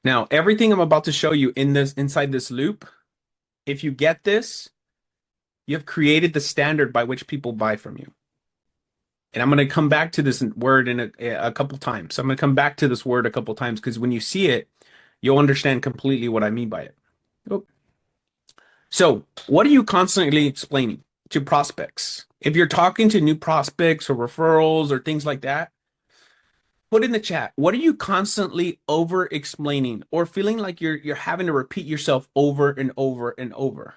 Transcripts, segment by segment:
Now, everything I'm about to show you inside this loop, if you get this, you have created the standard by which people buy from you. And I'm going to come back to this word in a couple times. So I'm going to come back to this word a couple times because when you see it, you'll understand completely what I mean by it. Oh. So, what are you constantly explaining to prospects? If you're talking to new prospects or referrals or things like that, put in the chat. What are you constantly over explaining or feeling like you're having to repeat yourself over and over and over?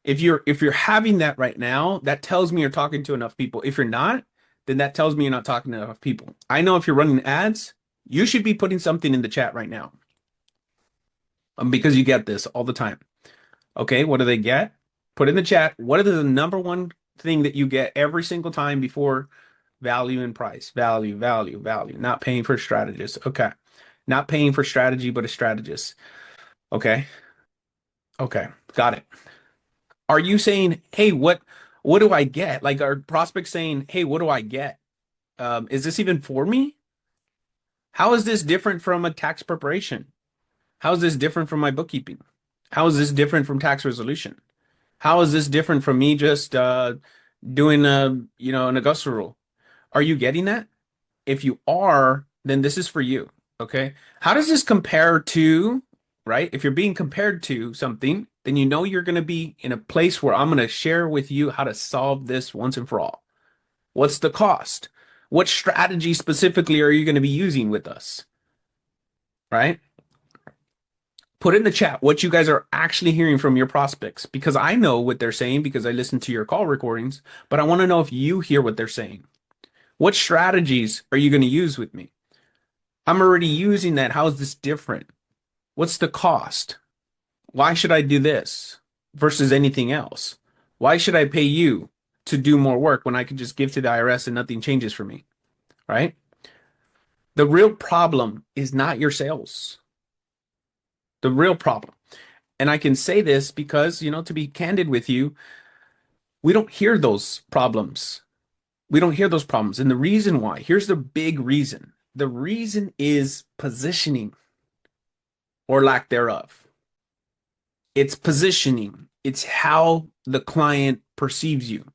If you're having that right now, that tells me you're talking to enough people. If you're not, then that tells me you're not talking to enough people. I know if you're running ads, you should be putting something in the chat right now, because you get this all the time. Okay, what do they get? Put in the chat. What is the number one thing that you get every single time before value and price? Value, value, value. Not paying for a strategist. Okay. Not paying for strategy, but a strategist. Okay. Okay. Got it. Are you saying, hey, what do I get? Like, are prospects saying, hey, what do I get? Is this even for me? How is this different from a tax preparation? How is this different from my bookkeeping? How is this different from tax resolution? How is this different from me just doing an Augusta rule? Are you getting that? If you are, then this is for you. Okay. How does this compare to, right? If you're being compared to something, then you know you're going to be in a place where I'm going to share with you how to solve this once and for all. What's the cost? What strategy specifically are you going to be using with us? Right? Put in the chat what you guys are actually hearing from your prospects because I know what they're saying because I listen to your call recordings, but I want to know if you hear what they're saying. What strategies are you going to use with me? I'm already using that. How is this different? What's the cost? Why should I do this versus anything else? Why should I pay you to do more work when I could just give to the IRS and nothing changes for me? Right? The real problem is not your sales. The real problem. And I can say this because, to be candid with you, we don't hear those problems. We don't hear those problems. And the reason why, here's the big reason. The reason is positioning or lack thereof. It's positioning. It's how the client perceives you.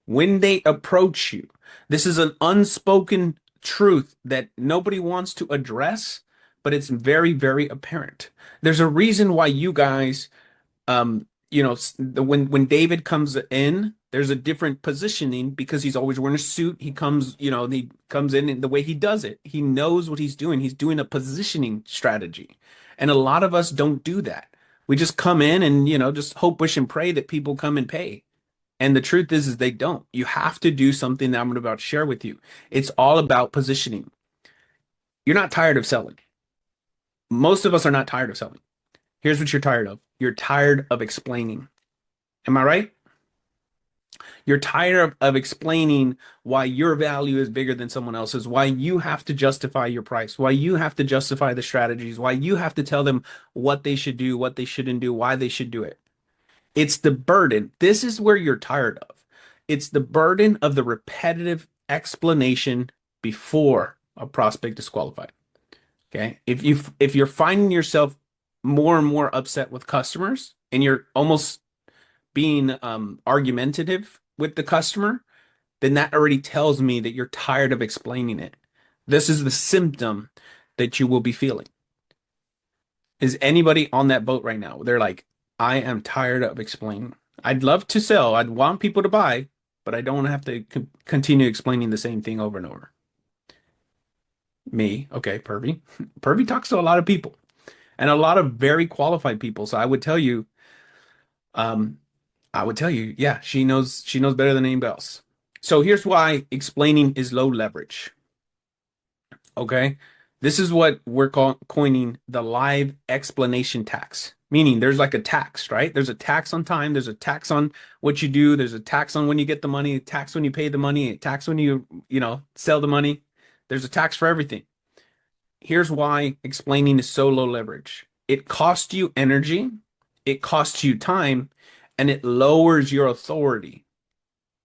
When they approach you, this is an unspoken truth that nobody wants to address, but it's very, very apparent. There's a reason why you guys, when David comes in, there's a different positioning because he's always wearing a suit. He comes in and the way he does it, he knows what he's doing. He's doing a positioning strategy. And a lot of us don't do that. We just come in and, just hope, wish, and pray that people come and pay. And the truth is they don't. You have to do something that I'm about to share with you. It's all about positioning. You're not tired of selling. Most of us are not tired of selling. Here's what you're tired of. You're tired of explaining. Am I right? You're tired of explaining why your value is bigger than someone else's, why you have to justify your price, why you have to justify the strategies, why you have to tell them what they should do, what they shouldn't do, why they should do it. It's the burden. This is where you're tired of. It's the burden of the repetitive explanation before a prospect is qualified. Okay. If you're finding yourself more and more upset with customers and you're almost being argumentative with the customer, then that already tells me that you're tired of explaining it. This is the symptom that you will be feeling. Is anybody on that boat right now? They're like, I am tired of explaining. I'd love to sell. I'd want people to buy, but I don't want to have to continue explaining the same thing over and over. Me, okay, Pervy. Pervy talks to a lot of people and a lot of very qualified people. So um, I would tell you, yeah, she knows better than anybody else. So here's why explaining is low leverage. Okay. This is what we're coining the live explanation tax, meaning there's like a tax, right? There's a tax on time. There's a tax on what you do. There's a tax on when you get the money, a tax when you pay the money, a tax when you sell the money. There's a tax for everything. Here's why explaining is so low leverage. It costs you energy, it costs you time, and it lowers your authority.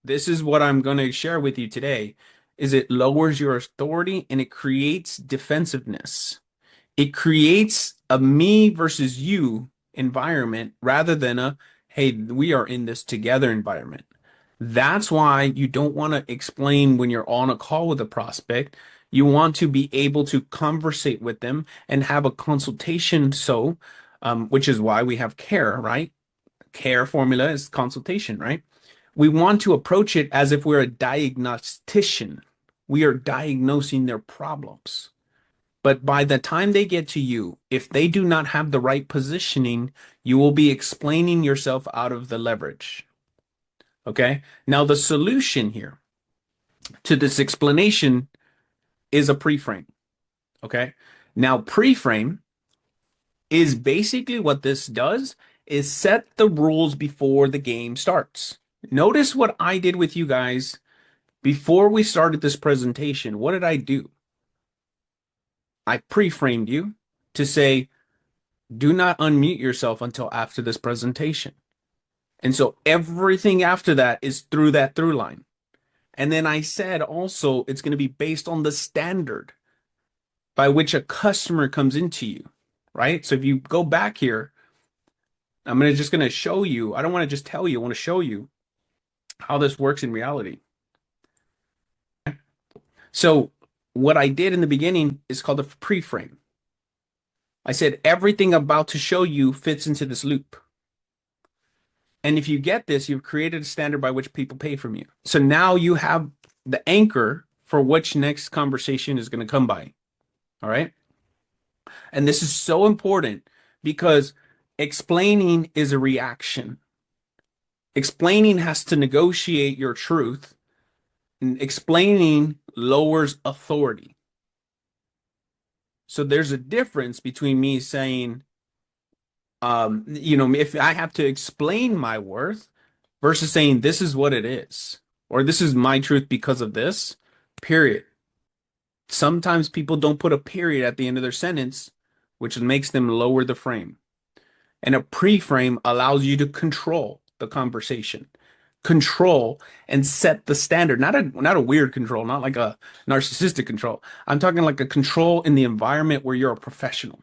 This is what I'm going to share with you today is it lowers your authority and it creates defensiveness. It creates a me versus you environment rather than a, hey, we are in this together environment. That's why you don't want to explain when you're on a call with a prospect. You want to be able to conversate with them and have a consultation. So, which is why we have CARE, right? CARE formula is consultation, right? We want to approach it as if we're a diagnostician. We are diagnosing their problems. But by the time they get to you, if they do not have the right positioning, you will be explaining yourself out of the leverage. Okay. Now, the solution here to this explanation is a pre-frame. Okay. Now, pre-frame is basically what this does is set the rules before the game starts. Notice what I did with you guys before we started this presentation. What did I do? I pre-framed you to say, do not unmute yourself until after this presentation. And so everything after that is through that through line. And then I said also it's going to be based on the standard by which a customer comes into you, right? So if you go back here, I'm just going to show you. I don't want to just tell you, I want to show you how this works in reality. So what I did in the beginning is called a pre-frame. I said everything I'm about to show you fits into this loop. And if you get this, you've created a standard by which people pay from you. So now you have the anchor for which next conversation is going to come by. All right. And this is so important because explaining is a reaction. Explaining has to negotiate your truth, and explaining lowers authority. So there's a difference between me saying, if I have to explain my worth versus saying this is what it is, or this is my truth because of this, period. Sometimes people don't put a period at the end of their sentence, which makes them lower the frame. And a pre-frame allows you to control the conversation, control and set the standard. Not a weird control, not like a narcissistic control. I'm talking like a control in the environment where you're a professional.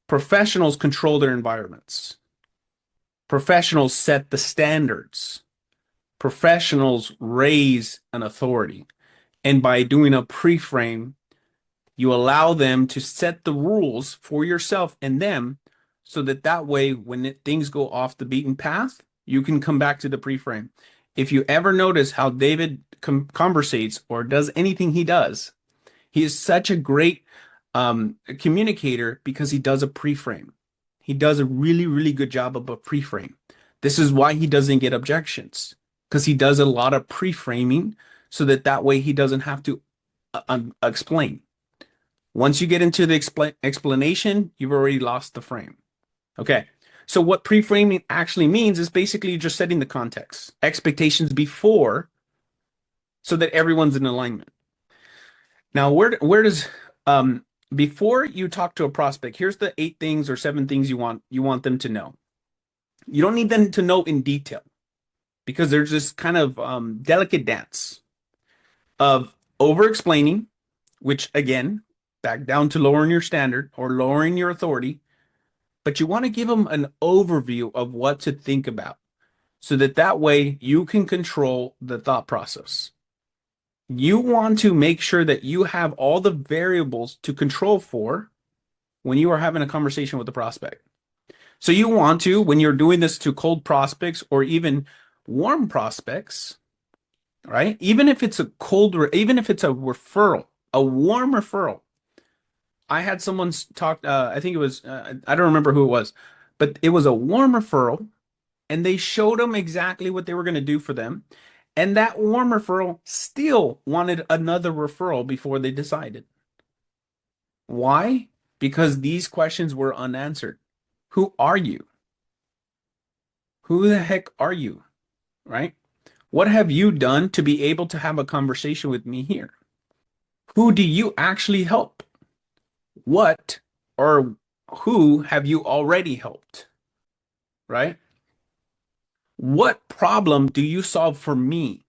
Professionals control their environments. Professionals set the standards. Professionals raise an authority. And by doing a pre-frame, you allow them to set the rules for yourself and them so that way, when things go off the beaten path, you can come back to the pre-frame. If you ever notice how David conversates or does anything he does, he is such a great communicator because he does a pre-frame. He does a really, really good job of a pre-frame. This is why he doesn't get objections because he does a lot of pre-framing so that way he doesn't have to explain. Once you get into the explanation, you've already lost the frame. Okay. So what pre-framing actually means is basically just setting the context, expectations before, so that everyone's in alignment. Now, where does before you talk to a prospect, here's the 8 things or 7 things you want them to know. You don't need them to know in detail because there's this kind of delicate dance of over-explaining, which again, back down to lowering your standard or lowering your authority, but you want to give them an overview of what to think about so that way you can control the thought process. You want to make sure that you have all the variables to control for when you are having a conversation with the prospect. So you want to, when you're doing this to cold prospects or even warm prospects, right? Even if it's a referral, a warm referral. I had someone talk, I think it was, I don't remember who it was, but it was a warm referral and they showed them exactly what they were going to do for them. And that warm referral still wanted another referral before they decided. Why? Because these questions were unanswered. Who are you? Who the heck are you? Right? What have you done to be able to have a conversation with me here? Who do you actually help? What or who have you already helped? Right? What problem do you solve for me?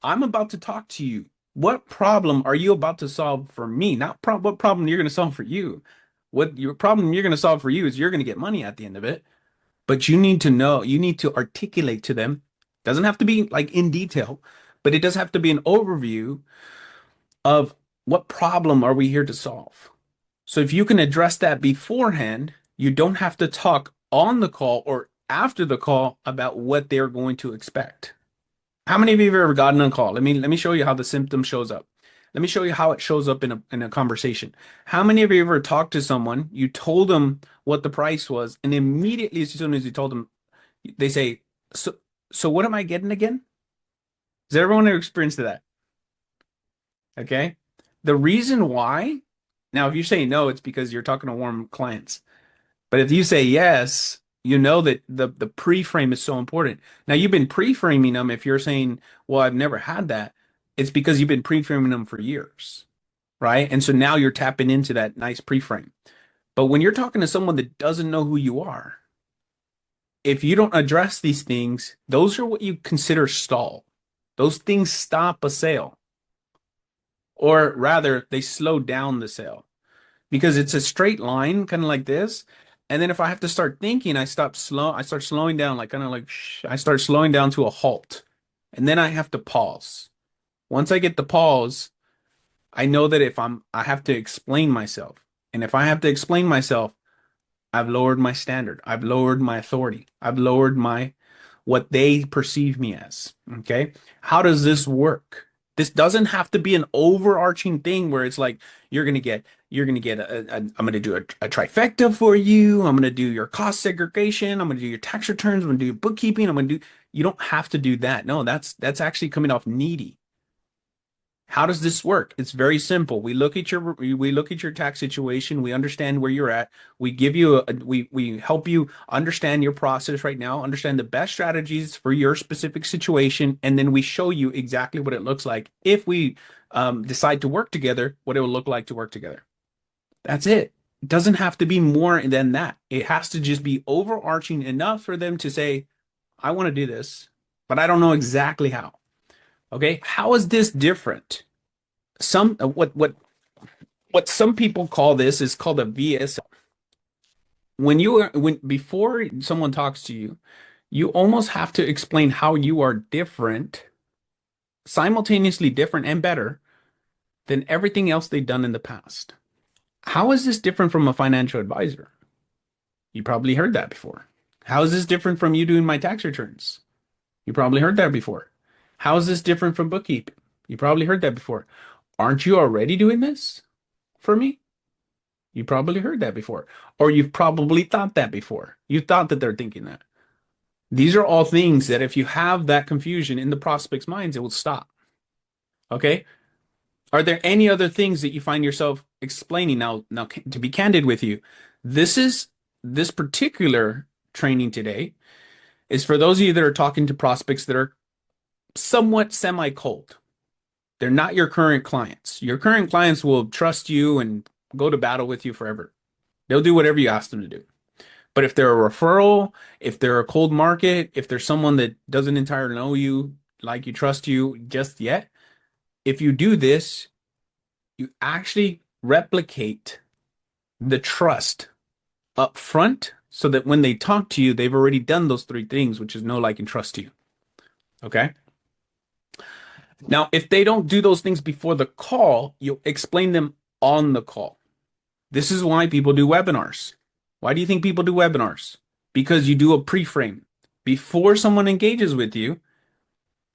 I'm about to talk to you. What problem are you about to solve for me? Not what problem you're going to solve for you. What your problem you're going to solve for you is you're going to get money at the end of it. But you need to know, you need to articulate to them. Doesn't have to be like in detail, but it does have to be an overview of what problem are we here to solve. So if you can address that beforehand, you don't have to talk on the call or after the call about what they're going to expect. How many of you have ever gotten on a call? Let me show you how the symptom shows up. Let me show you how it shows up in a conversation. How many of you ever talked to someone, you told them what the price was, and immediately as soon as you told them, they say, so what am I getting again? Has everyone ever experienced that? Okay. The reason why, now if you say no, it's because you're talking to warm clients. But if you say yes, you know that the pre-frame is so important. Now you've been pre-framing them. If you're saying, well, I've never had that, it's because you've been pre-framing them for years, right? And so now you're tapping into that nice pre-frame. But when you're talking to someone that doesn't know who you are, if you don't address these things, those are what you consider stall. Those things stop a sale, or rather, they slow down the sale because it's a straight line, kind of like this. And then if I have to start thinking, I start slowing down, like kind of like I start slowing down to a halt. And then I have to pause. Once I get the pause, I know that I have to explain myself. And if I have to explain myself, I've lowered my standard. I've lowered my authority. I've lowered my what they perceive me as. Okay. How does this work? This doesn't have to be an overarching thing where it's like you're gonna get I'm gonna do a trifecta for you. I'm gonna do your cost segregation. I'm gonna do your tax returns. I'm gonna do your bookkeeping. You don't have to do that. No, that's actually coming off needy. How does this work? It's very simple. We look at your tax situation. We understand where you're at. We give you we help you understand your process right now, understand the best strategies for your specific situation, and then we show you exactly what it looks like if we decide to work together, what it will look like to work together. That's it. It doesn't have to be more than that. It has to just be overarching enough for them to say, I want to do this, but I don't know exactly how. Okay, how is this different? Some what some people call this is called a VSL. When before someone talks to you, you almost have to explain how you are different, simultaneously different and better than everything else they've done in the past. How is this different from a financial advisor? You probably heard that before. How is this different from you doing my tax returns? You probably heard that before. How is this different from bookkeeping? You probably heard that before. Aren't you already doing this for me? You probably heard that before. Or you've probably thought that before. You thought that they're thinking that. These are all things that if you have that confusion in the prospect's minds, it will stop. Okay? Are there any other things that you find yourself explaining now to be candid with you, this particular training today is for those of you that are talking to prospects that are somewhat semi-cold. They're not your current clients. Your current clients will trust you and go to battle with you forever. They'll do whatever you ask them to do. But if they're a referral, if they're a cold market, if there's someone that doesn't entirely know you, like you, trust you just yet, if you do this, you actually replicate the trust up front so that when they talk to you, they've already done those three things, which is know, like, and trust you. Okay. Now, if they don't do those things before the call, you explain them on the call. This is why people do webinars. Why do you think people do webinars? Because you do a pre-frame. Before someone engages with you,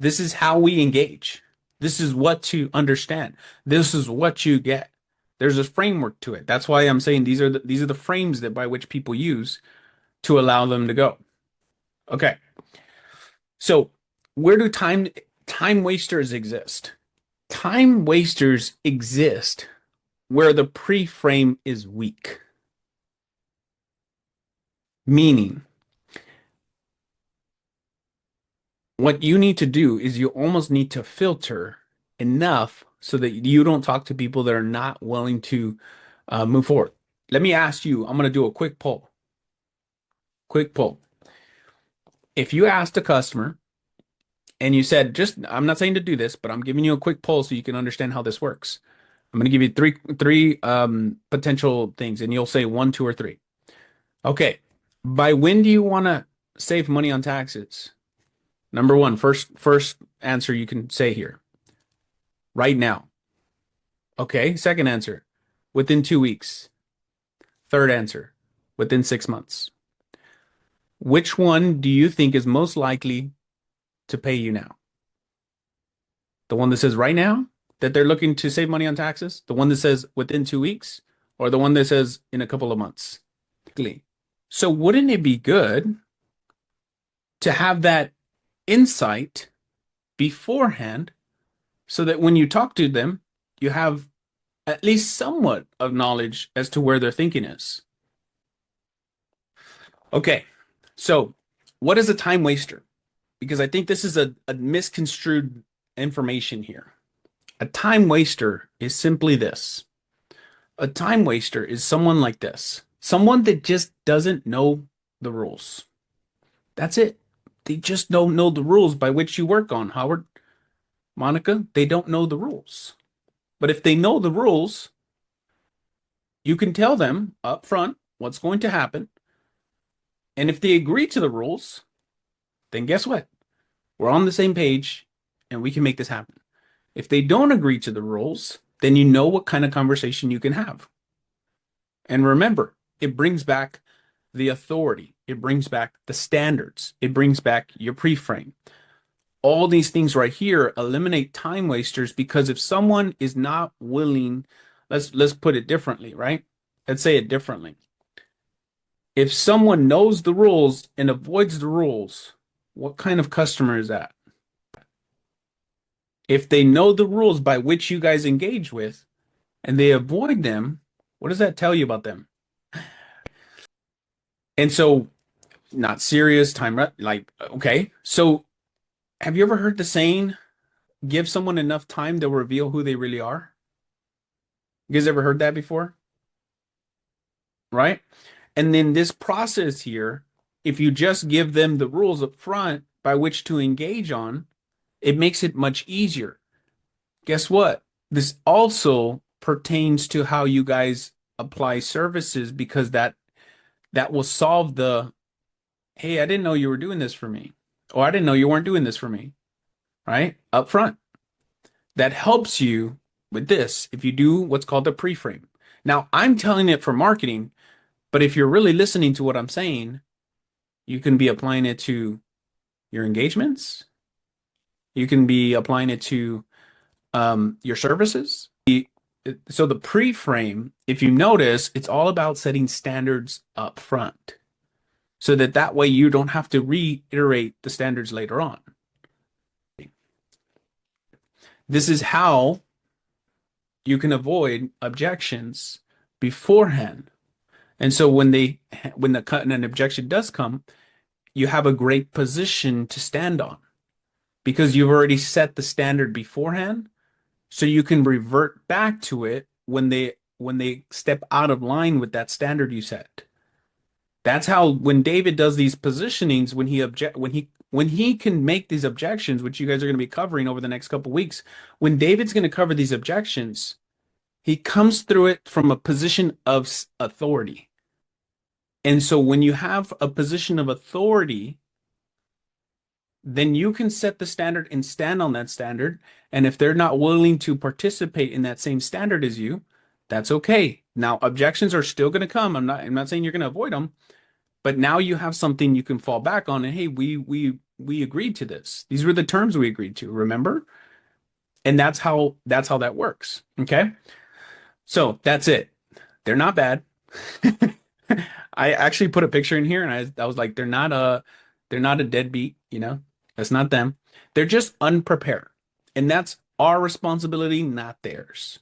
this is how we engage. This is what to understand. This is what you get. There's a framework to it. That's why I'm saying these are the frames that by which people use to allow them to go. Okay. So where do time wasters exist? Time wasters exist where the pre-frame is weak. Meaning, what you need to do is you almost need to filter enough so that you don't talk to people that are not willing to move forward. Let me ask you, I'm going to do a quick poll. Quick poll. If you asked a customer and you said, just, I'm not saying to do this, but I'm giving you a quick poll so you can understand how this works. I'm going to give you three potential things, and you'll say one, two, or three. Okay. By when do you want to save money on taxes? Number one, first answer you can say here. Right now. Okay. Second answer, within 2 weeks. Third answer, within 6 months. Which one do you think is most likely to pay you now? The one that says right now that they're looking to save money on taxes? The one that says within 2 weeks? Or the one that says in a couple of months? So wouldn't it be good to have that insight beforehand so that when you talk to them, you have at least somewhat of knowledge as to where their thinking is? Okay, so what is a time waster? Because I think this is a misconstrued information here. A time waster is simply this. A time waster is someone like this, someone that just doesn't know the rules. That's it. They just don't know the rules by which you work on, Howard. Monica, they don't know the rules. But if they know the rules, you can tell them up front what's going to happen. And if they agree to the rules, then guess what? We're on the same page and we can make this happen. If they don't agree to the rules, then you know what kind of conversation you can have. And remember, it brings back the authority. It brings back the standards. It brings back your pre-frame. All these things right here eliminate time wasters, because if someone is not willing, let's put it differently, right? Let's say it differently. If someone knows the rules and avoids the rules, what kind of customer is that? If they know the rules by which you guys engage with and they avoid them, what does that tell you about them? And so, not serious time, like, okay. So, have you ever heard the saying, give someone enough time, they'll reveal who they really are? You guys ever heard that before? Right? And then this process here, if you just give them the rules up front by which to engage on, it makes it much easier. Guess what? This also pertains to how you guys apply services, because that will solve the, hey, I didn't know you were doing this for me. Or I didn't know you weren't doing this for me, right? Up front. That helps you with this if you do what's called the pre-frame. Now, I'm telling it for marketing, but if you're really listening to what I'm saying, you can be applying it to your engagements. You can be applying it to your services. So the pre-frame, if you notice, it's all about setting standards up front, so that way you don't have to reiterate the standards later on. This is how you can avoid objections beforehand. And so when an objection does come, you have a great position to stand on, because you've already set the standard beforehand, so you can revert back to it when they step out of line with that standard you set. That's how, when David does these positionings, when he can make these objections, which you guys are going to be covering over the next couple of weeks, when David's going to cover these objections, he comes through it from a position of authority. And so when you have a position of authority, then you can set the standard and stand on that standard. And if they're not willing to participate in that same standard as you, that's okay. Now, objections are still going to come. I'm not saying you're going to avoid them, but now you have something you can fall back on. And hey, we agreed to this. These were the terms we agreed to, remember? And that's how that works. Okay? So, that's it. They're not bad. I actually put a picture in here, and I was like, they're not a deadbeat, That's not them. They're just unprepared. And that's our responsibility, not theirs.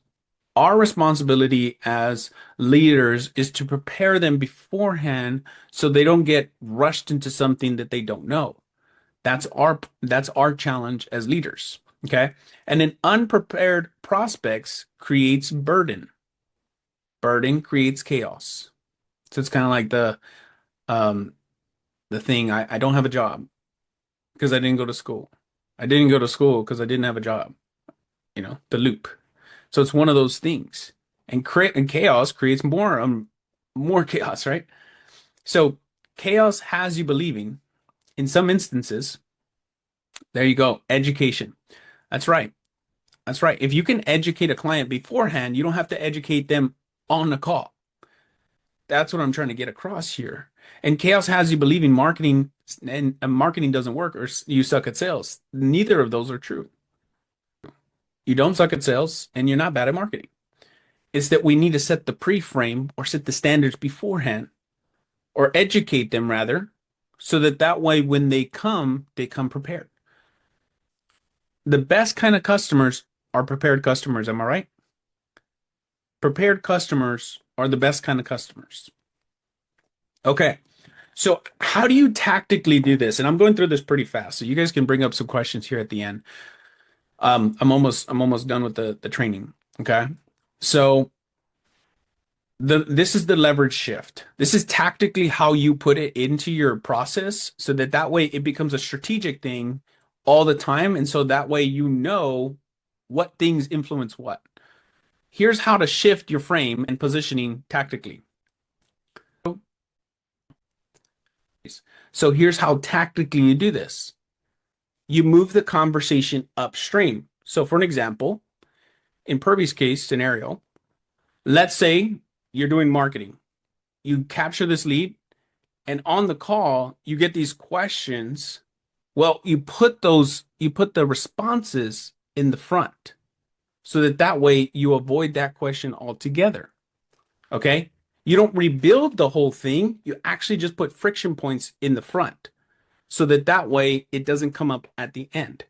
Our responsibility as leaders is to prepare them beforehand so they don't get rushed into something that they don't know. That's our challenge as leaders. Okay. And then unprepared prospects creates burden. Burden creates chaos. So it's kind of like um the thing, I don't have a job because I didn't go to school. I didn't go to school because I didn't have a job. The loop. So it's one of those things. And chaos creates more chaos, right? So chaos has you believing in some instances, there you go, education. That's right. That's right. If you can educate a client beforehand, you don't have to educate them on the call. That's what I'm trying to get across here. And chaos has you believing marketing and marketing doesn't work or you suck at sales. Neither of those are true. You don't suck at sales and you're not bad at marketing. It's that we need to set the pre-frame or set the standards beforehand or educate them rather, so that way when they come prepared. The best kind of customers are prepared customers. Am I right? Prepared customers are the best kind of customers. Okay. So how do you tactically do this? And I'm going through this pretty fast, so you guys can bring up some questions here at the end. I'm almost done with the training. Okay. So this is the leverage shift. This is tactically how you put it into your process so that way it becomes a strategic thing all the time. And so that way you know what things influence what. Here's how to shift your frame and positioning tactically. So here's how tactically you do this. You move the conversation upstream. So for an example, in Purvy's case scenario, let's say you're doing marketing. You capture this lead, and on the call, you get these questions. Well, you put the responses in the front so that way you avoid that question altogether. Okay? You don't rebuild the whole thing. You actually just put friction points in the front so that way it doesn't come up at the end.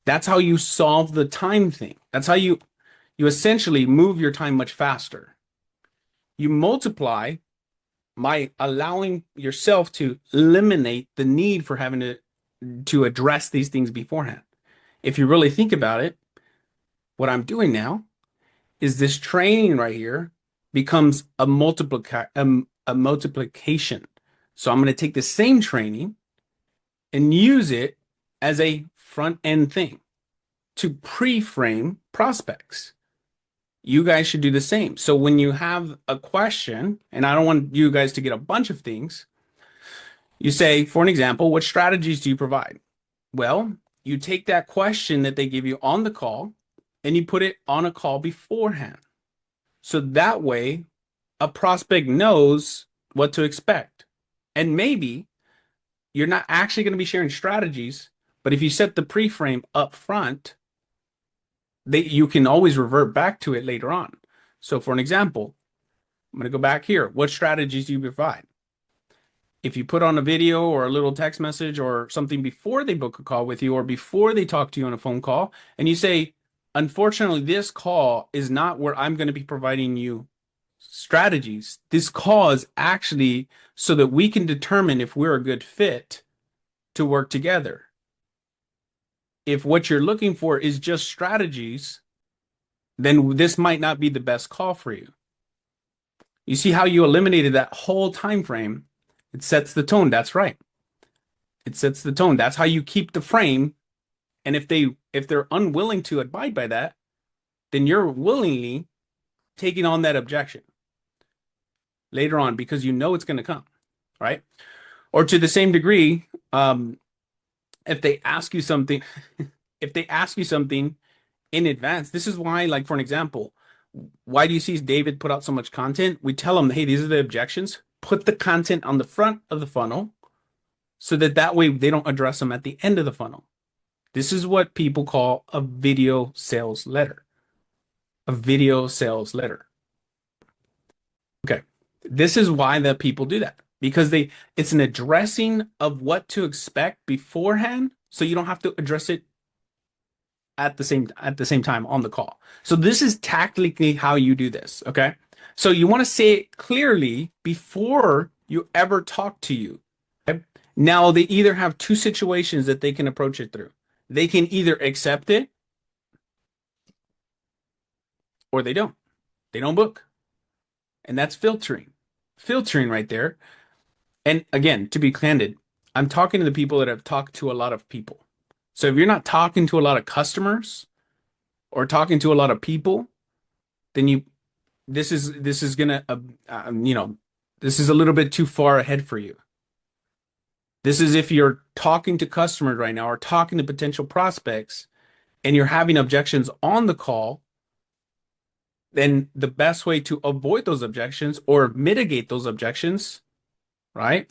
That's how you solve the time thing. That's how you essentially move your time much faster. You multiply by allowing yourself to eliminate the need for having to address these things beforehand. If you really think about it, what I'm doing now is this training right here becomes a multiplication. So I'm going to take the same training and use it as a front end thing to pre-frame prospects. You guys should do the same. So when you have a question, and I don't want you guys to get a bunch of things, you say, for an example, what strategies do you provide? Well, you take that question that they give you on the call and you put it on a call beforehand. So that way a prospect knows what to expect. And maybe you're not actually going to be sharing strategies, but if you set the pre-frame up front, you can always revert back to it later on. So for an example, I'm going to go back here. What strategies do you provide? If you put on a video or a little text message or something before they book a call with you or before they talk to you on a phone call, and you say, unfortunately, this call is not where I'm going to be providing you strategies. This call is actually so that we can determine if we're a good fit to work together. If what you're looking for is just strategies, then this might not be the best call for you. You see how you eliminated that whole time frame? It sets the tone. That's right. It sets the tone. That's how you keep the frame. And if they're unwilling to abide by that, then you're willingly taking on that objection later on because you know it's going to come, right? Or to the same degree, if they ask you something, if they ask you something in advance, this is why, like for an example, why do you see David put out so much content? We tell them, hey, these are the objections. Put the content on the front of the funnel so that way they don't address them at the end of the funnel. This is what people call a video sales letter. A video sales letter. Okay. This is why the people do that. Because it's an addressing of what to expect beforehand, so you don't have to address it at the same time on the call. So this is tactically how you do this, okay? So you want to say it clearly before you ever talk to you. Okay? Now they either have two situations that they can approach it through. They can either accept it or they don't. They don't book. And that's filtering. Filtering right there. And again, to be candid, I'm talking to the people that have talked to a lot of people. So if you're not talking to a lot of customers or talking to a lot of people, then this is gonna this is a little bit too far ahead for you. This is if you're talking to customers right now or talking to potential prospects and you're having objections on the call, then the best way to avoid those objections or mitigate those objections, right,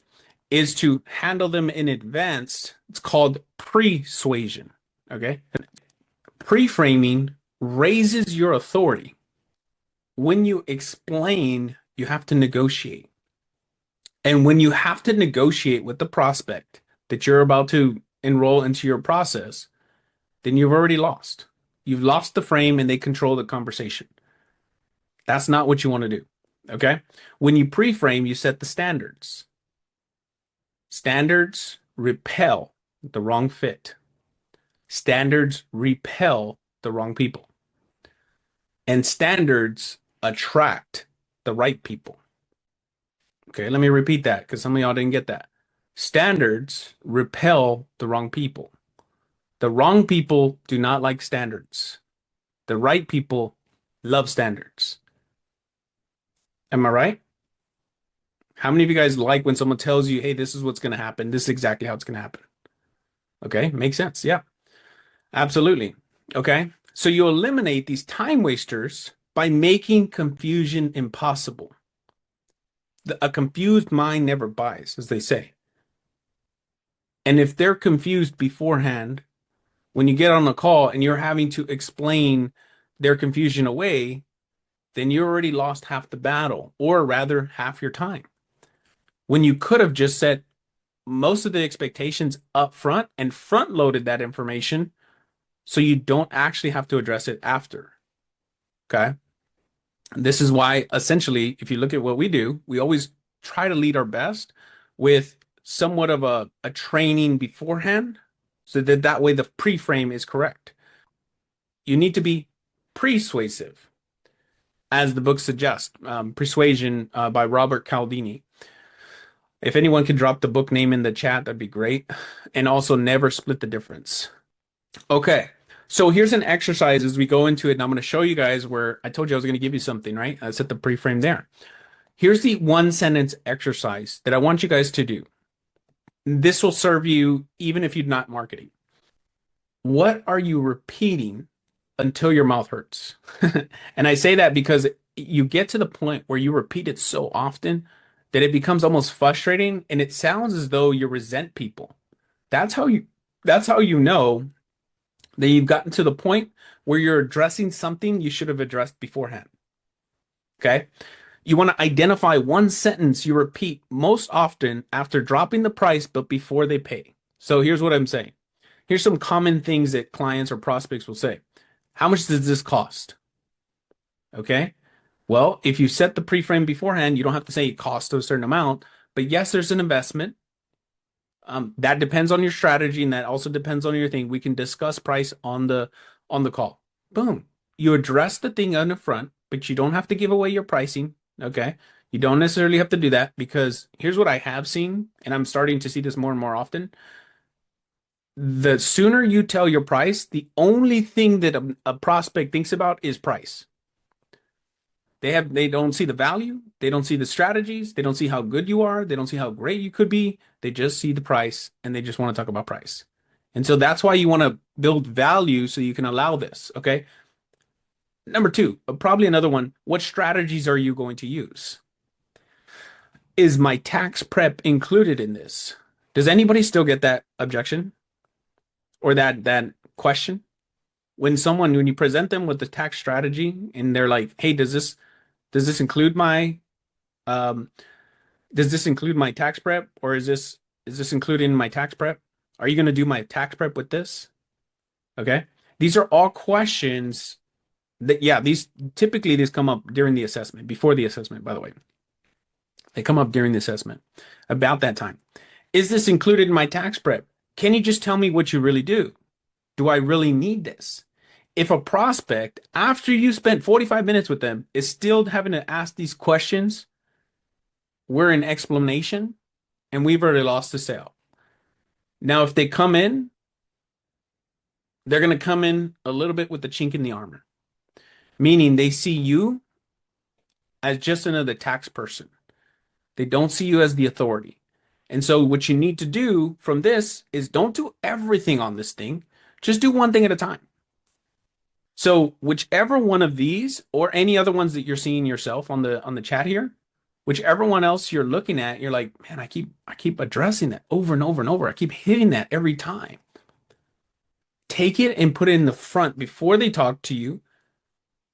is to handle them in advance. It's called pre-suasion. Okay. Pre-framing raises your authority. When you explain, you have to negotiate. And when you have to negotiate with the prospect that you're about to enroll into your process, then you've already lost. You've lost the frame and they control the conversation. That's not what you want to do. Okay. When you pre-frame, you set the standards. Standards repel the wrong fit. Standards repel the wrong people. And standards attract the right people. Okay, let me repeat that because some of y'all didn't get that. Standards repel the wrong people. The wrong people do not like standards. The right people love standards. Am I right? How many of you guys like when someone tells you, hey, this is what's going to happen? This is exactly how it's going to happen. Okay, makes sense. Yeah, absolutely. Okay, so you eliminate these time wasters by making confusion impossible. A confused mind never buys, as they say. And if they're confused beforehand, when you get on a call and you're having to explain their confusion away, then you already lost half the battle, or rather half your time. When you could have just set most of the expectations up front and front loaded that information so you don't actually have to address it after. Okay. This is why, essentially, if you look at what we do, we always try to lead our best with somewhat of a training beforehand so that that way the pre-frame is correct. You need to be persuasive, as the book suggests, Persuasion by Robert Cialdini. If anyone could drop the book name in the chat, that'd be great. And also never split the difference. Okay. So here's an exercise as we go into it, and I'm going to show you guys where I told you I was going to give you something, right? I set the pre-frame there. Here's the one sentence exercise that I want you guys to do. This will serve you even if you're not marketing. What are you repeating until your mouth hurts? And I say that because you get to the point where you repeat it so often that it becomes almost frustrating and it sounds as though you resent people. That's how you know that you've gotten to the point where you're addressing something you should have addressed beforehand. Okay? You want to identify one sentence you repeat most often after dropping the price, but before they pay. So here's what I'm saying. Here's some common things that clients or prospects will say. How much does this cost? Okay? Well, if you set the pre-frame beforehand, you don't have to say it costs a certain amount, but yes, there's an investment. That depends on your strategy, and that also depends on your thing. We can discuss price on the call. Boom. You address the thing on the front, but you don't have to give away your pricing. Okay. You don't necessarily have to do that because here's what I have seen, and I'm starting to see this more and more often. The sooner you tell your price, the only thing that a prospect thinks about is price. They don't see the value, they don't see the strategies, they don't see how good you are, they don't see how great you could be. They just see the price and they just want to talk about price. And so that's why you want to build value so you can allow this. Okay. Number two, probably another one. What strategies are you going to use? Is my tax prep included in this? Does anybody still get that objection or that question? When you present them with the tax strategy and they're like, hey, does this include my tax prep, or is this included in my tax prep? Are you going to do my tax prep with this? Okay. These are all questions that, yeah, these come up during the assessment, before the assessment, by the way. They come up during the assessment about that time. Is this included in my tax prep? Can you just tell me what you really do? Do I really need this? If a prospect, after you spent 45 minutes with them, is still having to ask these questions, we're in explanation and we've already lost the sale. Now, if they come in they're going to come in a little bit with the chink in the armor, meaning they see you as just another tax person. They don't see you as the authority. And so what you need to do from this is don't do everything on this thing. Just do one thing at a time. So whichever one of these or any other ones that you're seeing yourself on the chat here, whichever one else you're looking at, you're like, man, I keep addressing that over and over and over. I keep hitting that every time. Take it and put it in the front before they talk to you,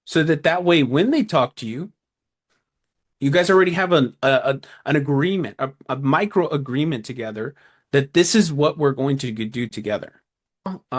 so that way when they talk to you, you guys already have an agreement, a micro agreement together that this is what we're going to do together.